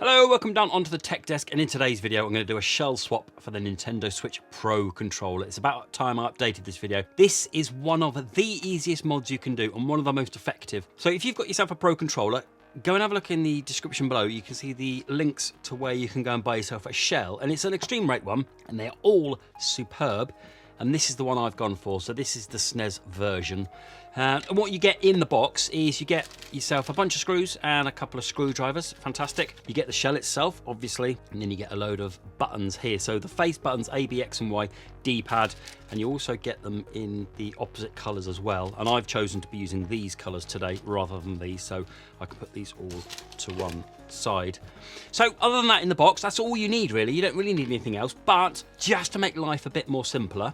Hello, welcome down onto the tech desk, and in today's video I'm going to do a shell swap for the Nintendo Switch Pro controller. It's about time I updated this video. This is one of the easiest mods you can do and one of the most effective. So if you've got yourself a Pro controller, go and have a look in the description below. You can see the links to where you can go and buy yourself a shell, and it's an Extremerate one, and they're all superb. And this is the one I've gone for, so this is the SNES version. And what you get in the box is you get yourself a bunch of screws and a couple of screwdrivers. Fantastic. You get the shell itself, obviously, and then you get a load of buttons here. So the face buttons, A, B, X, and Y, D-pad, and you also get them in the opposite colours as well. And I've chosen to be using these colours today rather than these, so I can put these all to one side. So other than that in the box, that's all you need really. You don't really need anything else, but just to make life a bit more simpler,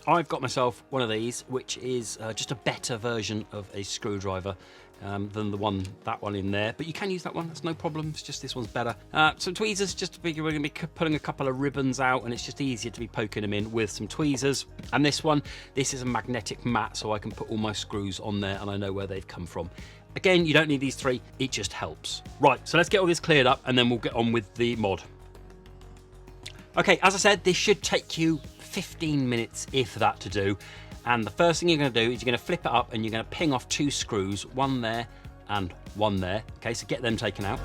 I've got myself one of these, which is just a better version of a screwdriver than that one in there. But you can use that one, that's no problem. It's just this one's better. Some tweezers, we're going to be pulling a couple of ribbons out, and it's just easier to be poking them in with some tweezers. And this is a magnetic mat, so I can put all my screws on there and I know where they've come from. Again, you don't need these three, it just helps. Right, so let's get all this cleared up and then we'll get on with the mod. Okay, as I said, this should take you 15 minutes, if that, to do. And the first thing you're going to do is you're going to flip it up and you're going to ping off two screws, one there and one there. Okay, so get them taken out.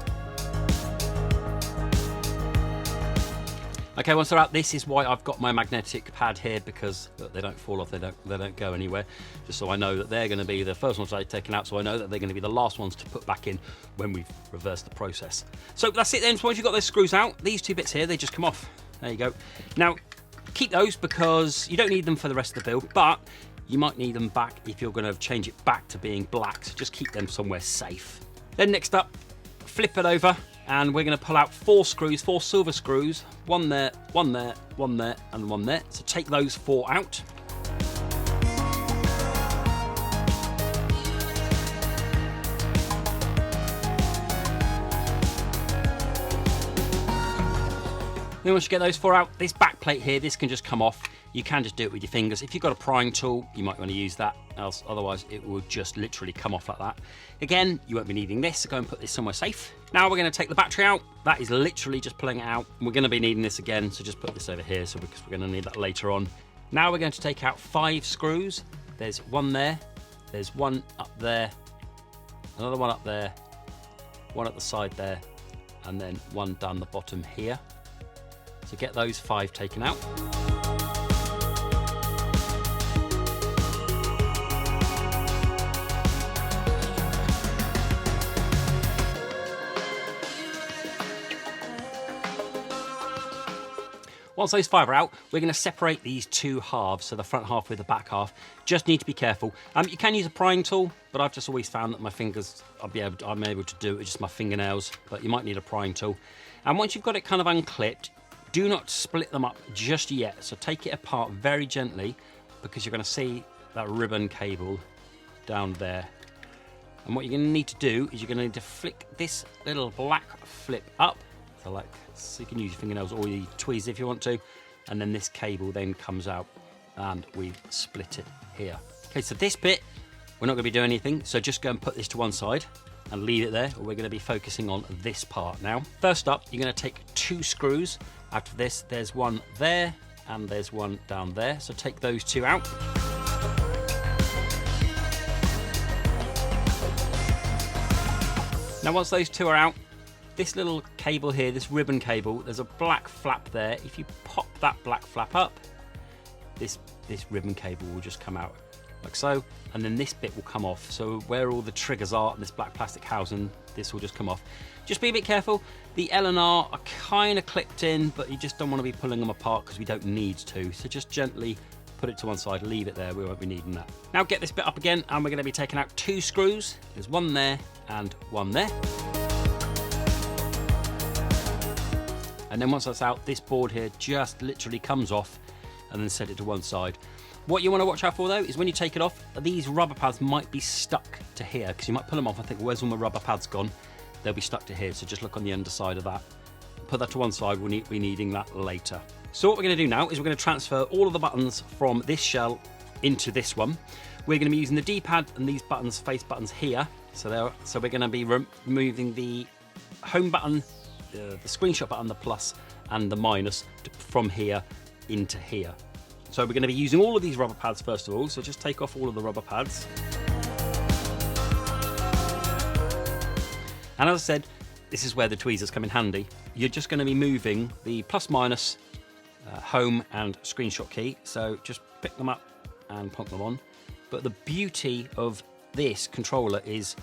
Okay, once they're out, this is why I've got my magnetic pad here, because look, they don't fall off, they don't go anywhere. Just so I know that they're going to be the first ones I've taken out, so I know that they're going to be the last ones to put back in when we've reversed the process. So that's it then. So once you've got those screws out, these two bits here, they just come off. There you go. Now, keep those because you don't need them for the rest of the build, but you might need them back if you're going to change it back to being black, so just keep them somewhere safe. Then next up, flip it over and we're going to pull out four silver screws, one there, one there, one there, and one there. So take those four out. Then once you get those four out, this back plate here, this can just come off. You can just do it with your fingers. If you've got a prying tool, you might want to use that, otherwise it will just literally come off like that. Again, you won't be needing this, so go and put this somewhere safe. Now we're going to take the battery out. That is literally just pulling it out. We're going to be needing this again, so just put this over here, because we're going to need that later on. Now we're going to take out 5 screws. There's one there, there's one up there, another one up there, one at the side there, and then one down the bottom here. So get those 5 taken out. Once those 5 are out, we're going to separate these two halves, so the front half with the back half. Just need to be careful. You can use a prying tool, but I've just always found that my fingers, I'm able to do it with just my fingernails, but you might need a prying tool. And once you've got it kind of unclipped, do not split them up just yet. So take it apart very gently, because you're going to see that ribbon cable down there. And what you're going to need to do is you're going to need to flick this little black flip up. So you can use your fingernails or your tweezers if you want to. And then this cable then comes out and we split it here. Okay, so this bit, we're not going to be doing anything. So just go and put this to one side and leave it there. We're going to be focusing on this part now. First up, you're going to take 2 screws. Out of this, there's one there and there's one down there. So take those 2 out. Now once those 2 are out, this little cable here, this ribbon cable, there's a black flap there. If you pop that black flap up, this ribbon cable will just come out like so, and then this bit will come off. So where all the triggers are, this black plastic housing, this will just come off. Just be a bit careful. The L and R are kind of clipped in, but you just don't want to be pulling them apart because we don't need to. So just gently put it to one side, leave it there, we won't be needing that. Now get this bit up again, and we're going to be taking out 2 screws. There's one there and one there. And then once that's out, this board here just literally comes off, and then set it to one side. What you want to watch out for though is when you take it off, these rubber pads might be stuck to here, because you might pull them off and think, where's all my rubber pads gone? They'll be stuck to here, so just look on the underside of that. Put that to one side, we'll be needing that later. So what we're going to do now is we're going to transfer all of the buttons from this shell into this one. We're going to be using the D-pad and these buttons, face buttons here. So we're going to be removing the home button the screenshot button, the plus and the minus from here into here. So we're going to be using all of these rubber pads first of all, so just take off all of the rubber pads. And as I said, this is where the tweezers come in handy. You're just going to be moving the plus minus, home and screenshot key, so just pick them up and plonk them on. But the beauty of this controller is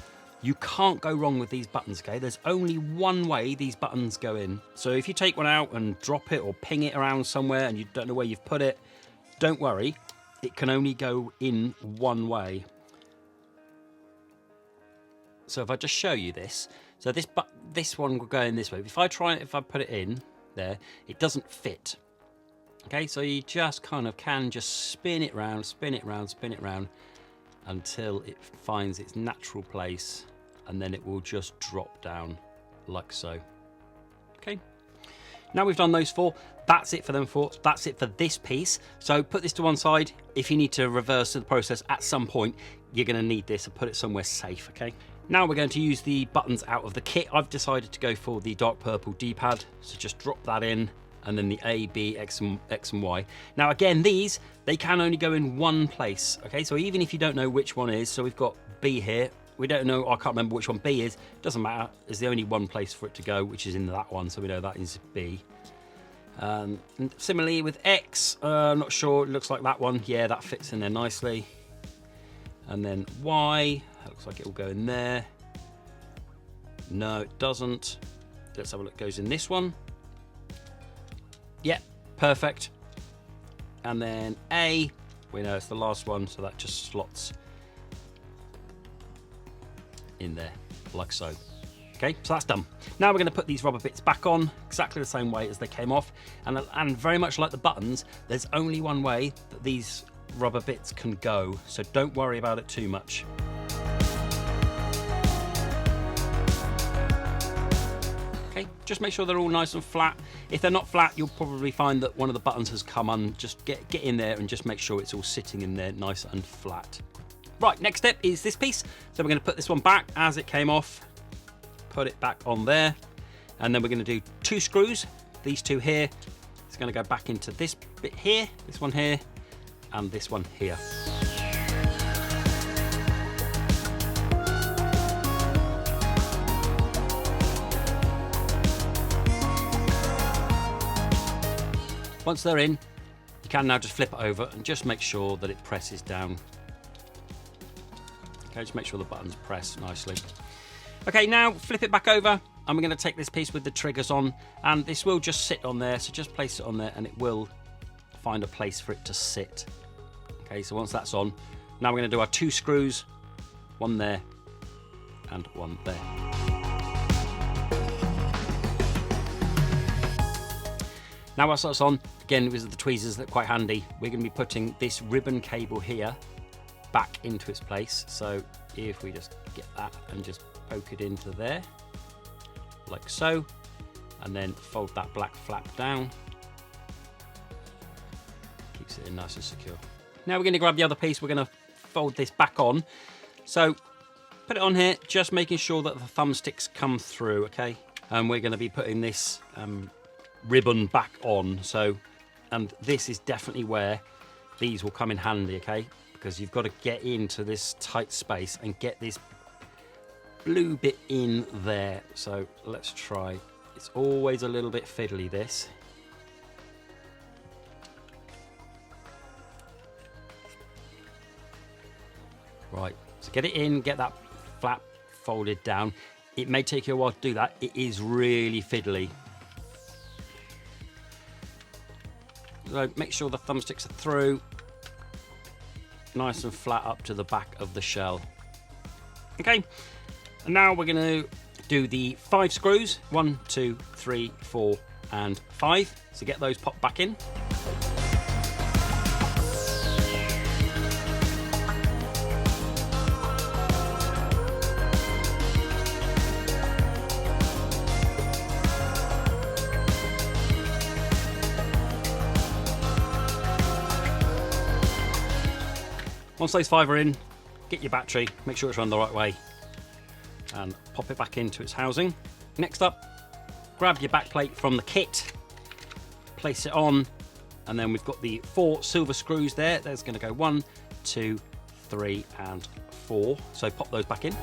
you can't go wrong with these buttons, okay? There's only one way these buttons go in. So if you take one out and drop it or ping it around somewhere and you don't know where you've put it, don't worry, it can only go in one way. So if I just show you this, so this one will go in this way. If I put it in there, it doesn't fit. Okay, so you just kind of can just spin it round, spin it round, spin it round until it finds its natural place, and then it will just drop down like so. Okay, now we've done those four. That's it for them four. That's it for this piece. So put this to one side. If you need to reverse the process at some point, you're going to need this and put it somewhere safe. Okay. Now we're going to use the buttons out of the kit. I've decided to go for the dark purple D-pad, so just drop that in, and then the A, B, X and Y. Now again, these, they can only go in one place, okay? So even if you don't know which one is, so we've got B here, we don't know, I can't remember which one B is, doesn't matter, there's the only one place for it to go, which is in that one, so we know that is B. And similarly with X, I'm not sure, it looks like that one, yeah, that fits in there nicely. And then Y, looks like it will go in there. No, it doesn't. Let's have a look, it goes in this one. Yep, perfect. And then A, we know it's the last one, so that just slots in there, like so. Okay, so that's done. Now we're going to put these rubber bits back on exactly the same way as they came off. And very much like the buttons, there's only one way that these rubber bits can go, so don't worry about it too much. Okay, just make sure they're all nice and flat. If they're not flat, you'll probably find that one of the buttons has come on. Just get in there and just make sure it's all sitting in there nice and flat. Right, next step is this piece. So we're going to put this one back as it came off, put it back on there, and then we're going to do 2 screws. These 2 here, it's going to go back into this bit here, this one here, and this one here. Once they're in, you can now just flip it over and just make sure that it presses down. Okay, just make sure the buttons press nicely. Okay, now flip it back over, and we're going to take this piece with the triggers on, and this will just sit on there, so just place it on there and it will find a place for it to sit. Okay, so once that's on, now we're going to do our 2 screws, one there and one there. Now whilst that's on, again with the tweezers, that are quite handy, we're going to be putting this ribbon cable here back into its place. So if we just get that and just poke it into there, like so, and then fold that black flap down, keeps it in nice and secure. Now we're going to grab the other piece, we're going to fold this back on. So put it on here, just making sure that the thumbsticks come through, okay? And we're going to be putting this ribbon back on. So, and this is definitely where these will come in handy, okay? Because you've got to get into this tight space and get this blue bit in there. So let's try. It's always a little bit fiddly, this. Right, so get it in, get that flap folded down. It may take you a while to do that. It is really fiddly. So make sure the thumbsticks are through, nice and flat up to the back of the shell. Okay, and now we're going to do the 5 screws, 1, 2, 3, 4, and 5. So get those popped back in. Once those 5 are in, get your battery, make sure it's run the right way, and pop it back into its housing. Next up, grab your backplate from the kit, place it on, and then we've got the 4 silver screws there. There's going to go 1, 2, 3, and 4. So pop those back in.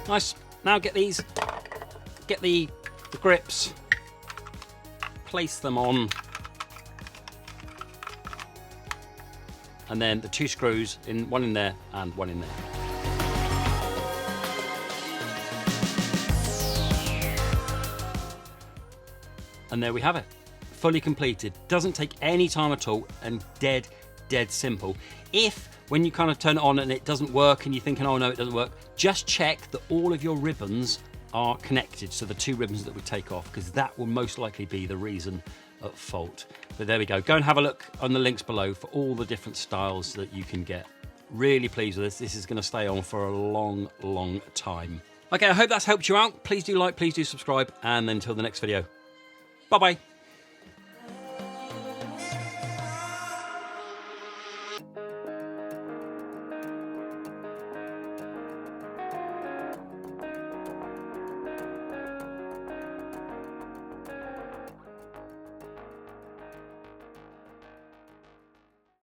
Nice. Now get the grips, place them on, and then the 2 screws, one in there and one in there. And there we have it, fully completed. Doesn't take any time at all, and dead simple. If when you kind of turn it on and it doesn't work and you're thinking, oh no, it doesn't work, just check that all of your ribbons are connected, so the 2 ribbons that we take off, because that will most likely be the reason at fault. But there we go. Go and have a look on the links below for all the different styles that you can get. Really pleased with this. This is going to stay on for a long time. Okay, I hope that's helped you out. Please do like, please do subscribe, and until the next video, bye-bye.